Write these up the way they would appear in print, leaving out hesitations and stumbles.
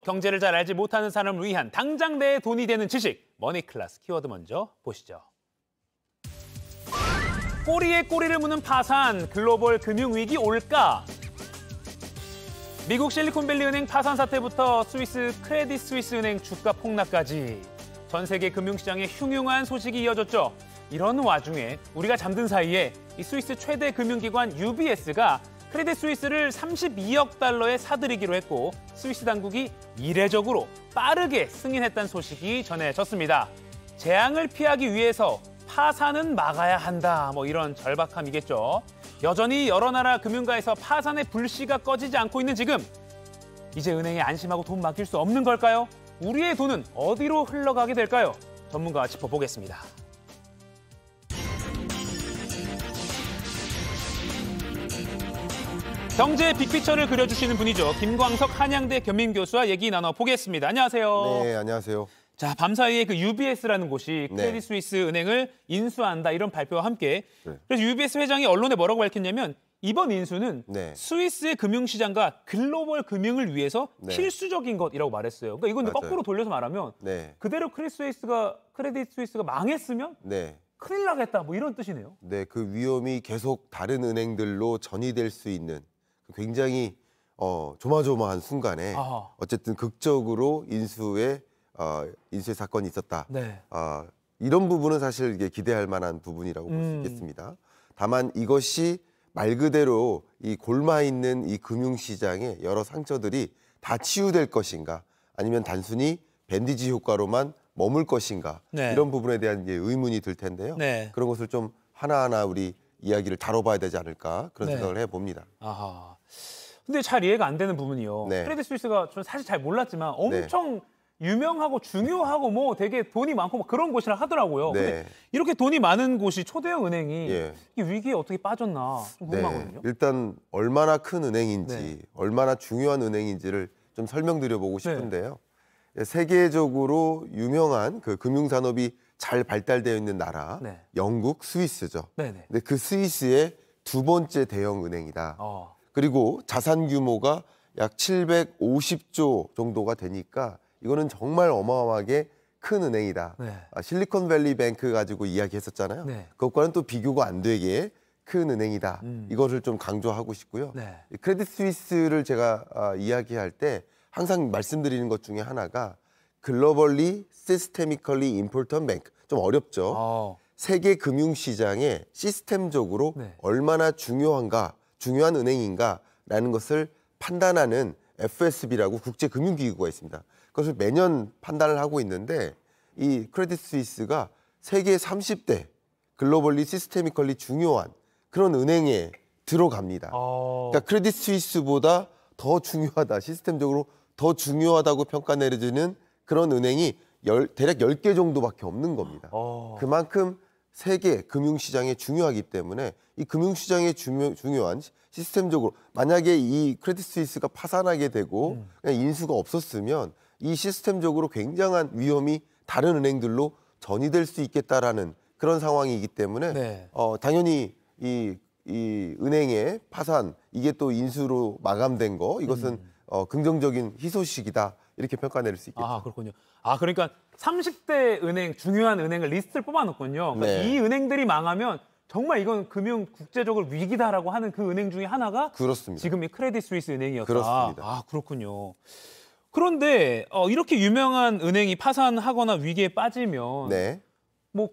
경제를 잘 알지 못하는 사람을 위한 당장 내 돈이 되는 지식, 머니클래스 키워드 먼저 보시죠. 꼬리에 꼬리를 무는 파산, 글로벌 금융위기 올까? 미국 실리콘밸리 은행 파산 사태부터 스위스 크레딧 스위스 은행 주가 폭락까지 전 세계 금융시장에 흉흉한 소식이 이어졌죠. 이런 와중에 우리가 잠든 사이에 이 스위스 최대 금융기관 UBS가 크레딧 스위스를 32억 달러에 사들이기로 했고 스위스 당국이 이례적으로 빠르게 승인했다는 소식이 전해졌습니다. 재앙을 피하기 위해서 파산은 막아야 한다. 이런 절박함이겠죠. 여전히 여러 나라 금융가에서 파산의 불씨가 꺼지지 않고 있는 지금. 이제 은행에 안심하고 돈 맡길 수 없는 걸까요? 우리의 돈은 어디로 흘러가게 될까요? 전문가와 짚어보겠습니다. 경제 빅피처를 그려주시는 분이죠. 김광석 한양대 겸임교수와 얘기 나눠보겠습니다. 안녕하세요. 네, 안녕하세요. 자, 밤사이에 그 UBS라는 곳이 크레딧 스위스 은행을 인수한다 이런 발표와 함께 그래서 UBS 회장이 언론에 뭐라고 밝혔냐면 이번 인수는 스위스의 금융시장과 글로벌 금융을 위해서 필수적인 것이라고 말했어요. 그러니까 이건 거꾸로 돌려서 말하면 그대로 크레딧 스위스가 망했으면 큰일 나겠다 이런 뜻이네요. 네, 그 위험이 계속 다른 은행들로 전이될 수 있는 굉장히 조마조마한 순간에 어쨌든 극적으로 인수의 사건이 있었다. 이런 부분은 사실 이게 기대할 만한 부분이라고 볼 수 있겠습니다. 다만 이것이 말 그대로 이 골마 있는 이 금융시장의 여러 상처들이 다 치유될 것인가 아니면 단순히 밴디지 효과로만 머물 것인가 이런 부분에 대한 이제 의문이 들 텐데요. 그런 것을 좀 하나하나 우리 이야기를 다뤄봐야 되지 않을까 그런 생각을 해봅니다. 아하. 근데 잘 이해가 안 되는 부분이요. 크레딧 스위스가 저는 사실 잘 몰랐지만 엄청 유명하고 중요하고 되게 돈이 많고 그런 곳이라 하더라고요. 근데 이렇게 돈이 많은 곳이 초대형 은행이 이 위기에 어떻게 빠졌나 좀 궁금하거든요. 일단 얼마나 큰 은행인지 얼마나 중요한 은행인지를 좀 설명드려보고 싶은데요. 세계적으로 유명한 그 금융산업이 잘 발달되어 있는 나라 영국 스위스죠. 근데 그 스위스의 두 번째 대형 은행이다. 그리고 자산 규모가 약 750조 정도가 되니까 이거는 정말 어마어마하게 큰 은행이다. 실리콘밸리 뱅크 가지고 이야기했었잖아요. 그것과는 또 비교가 안 되게 큰 은행이다. 이것을 좀 강조하고 싶고요. 크레딧 스위스를 제가 이야기할 때 항상 말씀드리는 것 중에 하나가 글로벌리 시스테미컬리 임포턴트 뱅크. 좀 어렵죠. 세계 금융시장에 시스템적으로 얼마나 중요한 은행인가라는 것을 판단하는 FSB라고 국제금융기구가 있습니다. 그것을 매년 판단을 하고 있는데 이 크레딧 스위스가 세계 30대 글로벌리 시스테미컬리 중요한 그런 은행에 들어갑니다. 그러니까 크레딧 스위스보다 더 중요하다, 시스템적으로 더 중요하다고 평가 내려지는 그런 은행이 대략 10개 정도밖에 없는 겁니다. 그만큼 세계 금융시장에 중요하기 때문에 이 금융시장에 중요한 시스템적으로 만약에 이 크레딧 스위스가 파산하게 되고 그냥 인수가 없었으면 이 시스템적으로 굉장한 위험이 다른 은행들로 전이될 수 있겠다라는 그런 상황이기 때문에 당연히 이 은행의 파산 이게 또 인수로 마감된 거 이것은 긍정적인 희소식이다 이렇게 평가 내릴 수 있겠죠. 그렇군요. 그러니까 30대 은행 중요한 은행을 리스트를 뽑아놓군요. 그러니까 이 은행들이 망하면 정말 이건 금융 국제적으로 위기다라고 하는 그 은행 중에 하나가 지금 이 크레딧 스위스 은행이었다. 그렇습니다. 그렇군요. 그런데 이렇게 유명한 은행이 파산하거나 위기에 빠지면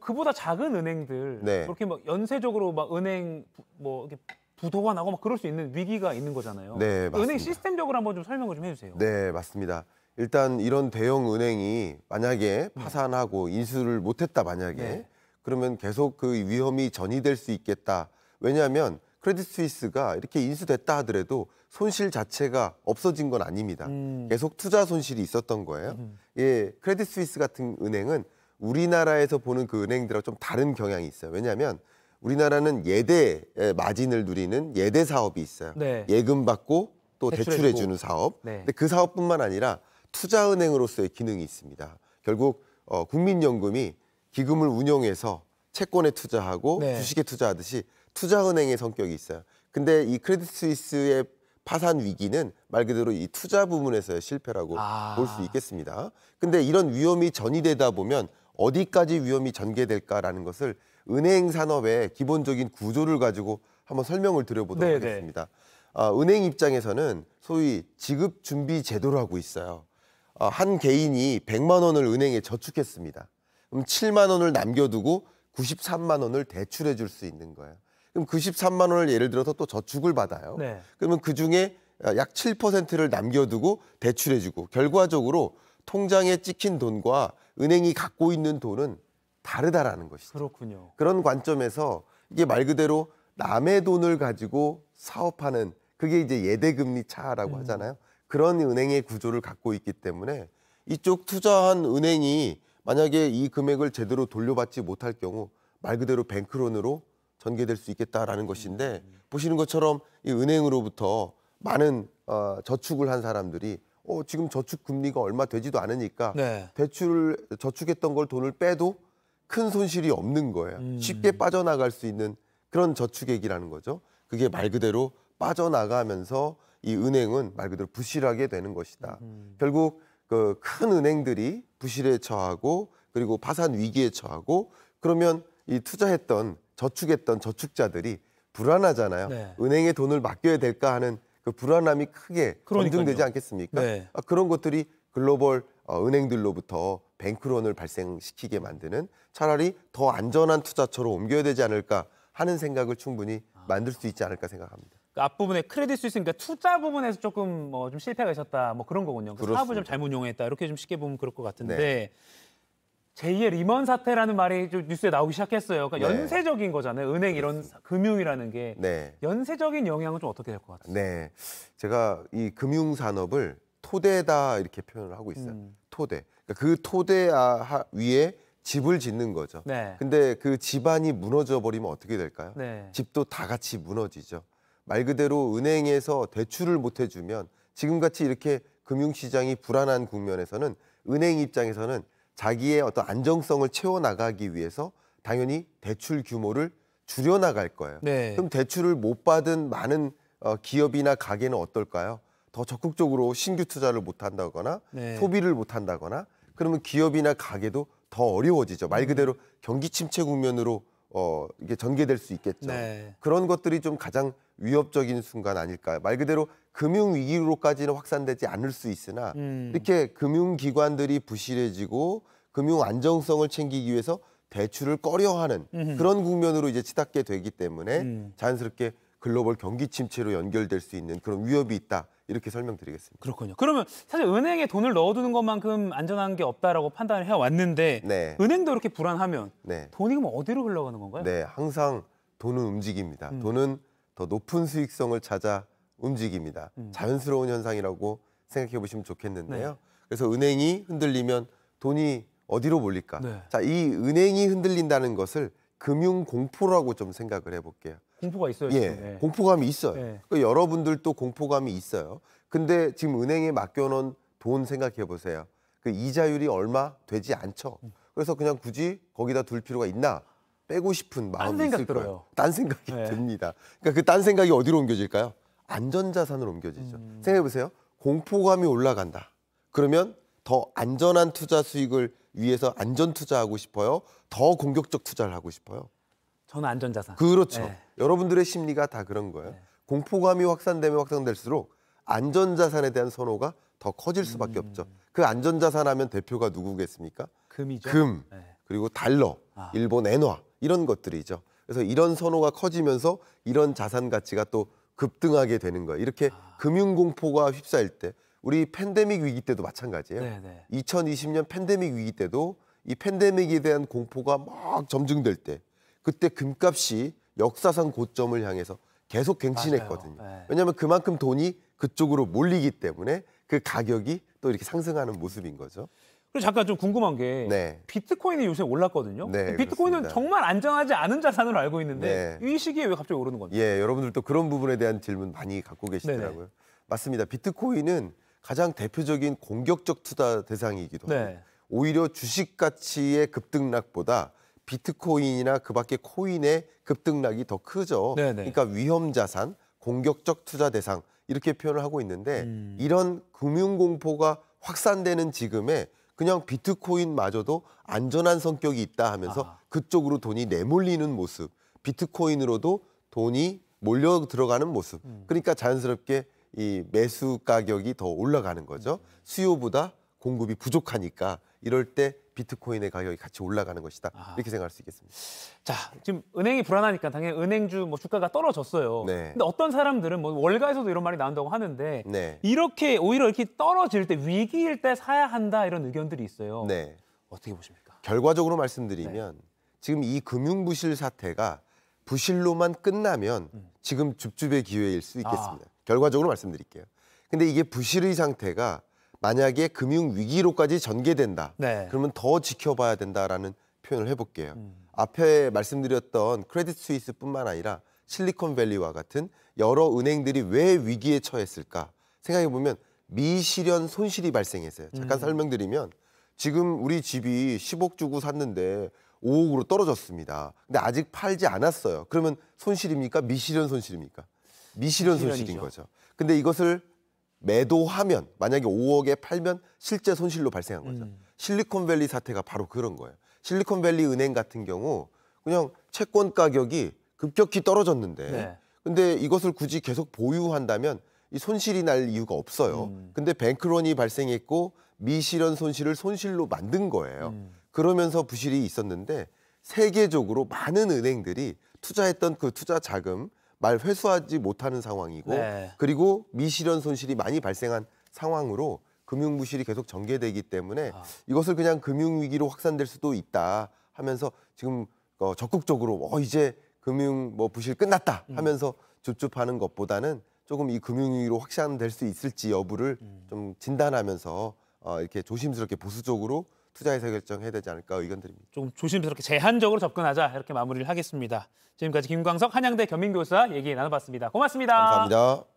그보다 작은 은행들 그렇게 연쇄적으로 은행 이렇게 부도가 나고 그럴 수 있는 위기가 있는 거잖아요. 맞습니다. 은행 시스템적으로 한번 좀 설명을 좀 해주세요. 네, 맞습니다. 일단 이런 대형 은행이 만약에 파산하고 인수를 못했다 만약에 그러면 계속 그 위험이 전이될 수 있겠다. 왜냐하면 크레딧 스위스가 이렇게 인수됐다 하더라도 손실 자체가 없어진 건 아닙니다. 계속 투자 손실이 있었던 거예요. 크레딧 스위스 같은 은행은 우리나라에서 보는 그 은행들하고 좀 다른 경향이 있어요. 왜냐하면 우리나라는 예대 마진을 누리는 예대 사업이 있어요. 예금 받고 또 대출해주는 사업. 근데 그 사업뿐만 아니라 투자은행으로서의 기능이 있습니다. 결국 국민연금이 기금을 운용해서 채권에 투자하고 주식에 투자하듯이 투자은행의 성격이 있어요. 근데 이 크레딧 스위스의 파산 위기는 말 그대로 이 투자 부분에서의 실패라고 볼 수 있겠습니다. 근데 이런 위험이 전이되다 보면 어디까지 위험이 전개될까라는 것을 은행 산업의 기본적인 구조를 가지고 한번 설명을 드려보도록 하겠습니다. 은행 입장에서는 소위 지급 준비 제도를 하고 있어요. 한 개인이 100만 원을 은행에 저축했습니다. 그럼 7만 원을 남겨두고 93만 원을 대출해 줄 수 있는 거예요. 그럼 93만 원을 예를 들어서 또 저축을 받아요. 네. 그러면 그중에 약 7%를 남겨두고 대출해 주고 결과적으로 통장에 찍힌 돈과 은행이 갖고 있는 돈은 다르다라는 것이죠. 그렇군요. 그런 관점에서 이게 말 그대로 남의 돈을 가지고 사업하는 그게 이제 예대금리 차라고 하잖아요. 그런 은행의 구조를 갖고 있기 때문에 이쪽 투자한 은행이 만약에 이 금액을 제대로 돌려받지 못할 경우 말 그대로 뱅크론으로 전개될 수 있겠다라는 것인데 보시는 것처럼 이 은행으로부터 많은 저축을 한 사람들이 지금 저축 금리가 얼마 되지도 않으니까 네. 대출을 저축했던 걸 돈을 빼도 큰 손실이 없는 거예요. 쉽게 빠져나갈 수 있는 그런 저축액이라는 거죠. 그게 말 그대로 빠져나가면서 이 은행은 말 그대로 부실하게 되는 것이다. 결국 그 큰 은행들이 부실에 처하고 그리고 파산 위기에 처하고 그러면 이 투자했던 저축했던 저축자들이 불안하잖아요. 네. 은행에 돈을 맡겨야 될까 하는 그 불안함이 크게 검증되지 않겠습니까? 네. 그런 것들이 글로벌 은행들로부터 뱅크론을 발생시키게 만드는 차라리 더 안전한 투자처로 옮겨야 되지 않을까 하는 생각을 충분히 만들 수 있지 않을까 생각합니다. 그 앞부분에 크레딧 스위스 그러니까 투자 부분에서 조금 좀 실패가 있었다 뭐 그런 거군요. 그 사업을 좀 잘못 이용했다 이렇게 좀 쉽게 보면 그럴 것 같은데 네. 제2의 리먼 사태라는 말이 좀 뉴스에 나오기 시작했어요. 그러니까 네. 연쇄적인 거잖아요. 은행 이런 금융이라는 게 네. 연쇄적인 영향은 좀 어떻게 될 것 같아요? 네, 제가 이 금융 산업을 토대다 이렇게 표현을 하고 있어요. 토대. 그러니까 그 토대 위에 집을 짓는 거죠. 네. 근데 그 집안이 무너져 버리면 어떻게 될까요? 네. 집도 다 같이 무너지죠. 말 그대로 은행에서 대출을 못 해주면 지금같이 이렇게 금융시장이 불안한 국면에서는 은행 입장에서는 자기의 어떤 안정성을 채워나가기 위해서 당연히 대출 규모를 줄여나갈 거예요. 네. 그럼 대출을 못 받은 많은 기업이나 가게는 어떨까요? 더 적극적으로 신규 투자를 못 한다거나 네. 소비를 못 한다거나 그러면 기업이나 가게도 더 어려워지죠. 말 그대로 경기 침체 국면으로 이게 전개될 수 있겠죠. 네. 그런 것들이 좀 가장 위협적인 순간 아닐까요? 말 그대로 금융위기로까지는 확산되지 않을 수 있으나 이렇게 금융기관들이 부실해지고 금융 안정성을 챙기기 위해서 대출을 꺼려하는 그런 국면으로 이제 치닫게 되기 때문에 자연스럽게 글로벌 경기 침체로 연결될 수 있는 그런 위협이 있다. 이렇게 설명드리겠습니다. 그렇군요. 그러면 사실 은행에 돈을 넣어두는 것만큼 안전한 게 없다라고 판단을 해왔는데 네. 은행도 이렇게 불안하면 네. 돈이 그럼 어디로 흘러가는 건가요? 네, 항상 돈은 움직입니다. 돈은 더 높은 수익성을 찾아 움직입니다. 자연스러운 현상이라고 생각해 보시면 좋겠는데요. 네. 그래서 은행이 흔들리면 돈이 어디로 몰릴까? 네. 자, 이 은행이 흔들린다는 것을 금융 공포라고 좀 생각을 해볼게요. 공포가 있어요. 예, 네. 공포감이 있어요. 네. 그러니까 여러분들도 공포감이 있어요. 근데 지금 은행에 맡겨놓은 돈 생각해 보세요. 그 이자율이 얼마 되지 않죠. 그래서 그냥 굳이 거기다 둘 필요가 있나? 빼고 싶은 마음이 있을 거예요. 딴 생각이 네. 듭니다. 그러니까 그 딴 생각이 어디로 옮겨질까요? 안전자산으로 옮겨지죠. 생각해 보세요. 공포감이 올라간다. 그러면 더 안전한 투자 수익을 위해서 안전 투자하고 싶어요. 더 공격적 투자를 하고 싶어요. 저는 안전자산. 그렇죠. 네. 여러분들의 심리가 다 그런 거예요. 네. 공포감이 확산되면 확산될수록 안전자산에 대한 선호가 더 커질 수밖에 없죠. 그 안전자산 하면 대표가 누구겠습니까? 금이죠. 금, 네. 그리고 달러, 일본 엔화 이런 것들이죠. 그래서 이런 선호가 커지면서 이런 자산 가치가 또 급등하게 되는 거예요. 이렇게 금융공포가 휩싸일 때 우리 팬데믹 위기 때도 마찬가지예요. 네네. 2020년 팬데믹 위기 때도 이 팬데믹에 대한 공포가 막 점증될 때 그때 금값이 역사상 고점을 향해서 계속 갱신했거든요. 네. 왜냐하면 그만큼 돈이 그쪽으로 몰리기 때문에 그 가격이 또 이렇게 상승하는 모습인 거죠. 그리고 잠깐 좀 궁금한 게 네. 비트코인이 요새 올랐거든요. 네, 비트코인은 그렇습니다. 정말 안전하지 않은 자산으로 알고 있는데 네. 이 시기에 왜 갑자기 오르는 건가요? 예, 여러분들도 그런 부분에 대한 질문 많이 갖고 계시더라고요. 네네. 맞습니다. 비트코인은 가장 대표적인 공격적 투자 대상이기도 하고 네. 오히려 주식 가치의 급등락보다 비트코인이나 그 밖의 코인의 급등락이 더 크죠. 네네. 그러니까 위험 자산, 공격적 투자 대상 이렇게 표현을 하고 있는데 이런 금융 공포가 확산되는 지금에 그냥 비트코인마저도 안전한 성격이 있다 하면서 그쪽으로 돈이 내몰리는 모습, 비트코인으로도 돈이 몰려 들어가는 모습. 그러니까 자연스럽게 이 매수 가격이 더 올라가는 거죠. 수요보다 공급이 부족하니까 이럴 때 비트코인의 가격이 같이 올라가는 것이다. 이렇게 생각할 수 있겠습니다. 자, 지금 은행이 불안하니까 당연히 은행주 뭐 주가가 떨어졌어요. 네. 근데 어떤 사람들은 뭐 월가에서도 이런 말이 나온다고 하는데 네. 이렇게 오히려 이렇게 떨어질 때 위기일 때 사야 한다 이런 의견들이 있어요. 네. 어떻게 보십니까? 결과적으로 말씀드리면 지금 이 금융부실 사태가 부실로만 끝나면 지금 줍줍의 기회일 수 있겠습니다. 결과적으로 말씀드릴게요. 근데 이게 부실의 상태가 만약에 금융위기로까지 전개된다. 네. 그러면 더 지켜봐야 된다라는 표현을 해볼게요. 앞에 말씀드렸던 크레딧 스위스뿐만 아니라 실리콘밸리와 같은 여러 은행들이 왜 위기에 처했을까 생각해보면 미실현 손실이 발생했어요. 잠깐 설명드리면 지금 우리 집이 10억 주고 샀는데 5억으로 떨어졌습니다. 근데 아직 팔지 않았어요. 그러면 손실입니까? 미실현 손실입니까? 미실현 손실인 거죠. 근데 이것을 매도하면 만약에 5억에 팔면 실제 손실로 발생한 거죠. 실리콘밸리 사태가 바로 그런 거예요. 실리콘밸리 은행 같은 경우 그냥 채권 가격이 급격히 떨어졌는데 근데 이것을 굳이 계속 보유한다면 이 손실이 날 이유가 없어요. 근데 뱅크런이 발생했고 미실현 손실을 손실로 만든 거예요. 그러면서 부실이 있었는데 세계적으로 많은 은행들이 투자했던 그 투자 자금 말 회수하지 못하는 상황이고 그리고 미실현 손실이 많이 발생한 상황으로 금융부실이 계속 전개되기 때문에 이것을 그냥 금융위기로 확산될 수도 있다 하면서 지금 적극적으로 이제 금융 뭐 부실 끝났다 하면서 줍줍하는 것보다는 조금 이 금융위기로 확산될 수 있을지 여부를 좀 진단하면서 이렇게 조심스럽게 보수적으로 투자해서 결정해야 되지 않을까 의견드립니다. 좀 조심스럽게 제한적으로 접근하자 이렇게 마무리를 하겠습니다. 지금까지 김광석 한양대 겸임교사 얘기 나눠봤습니다. 고맙습니다. 감사합니다.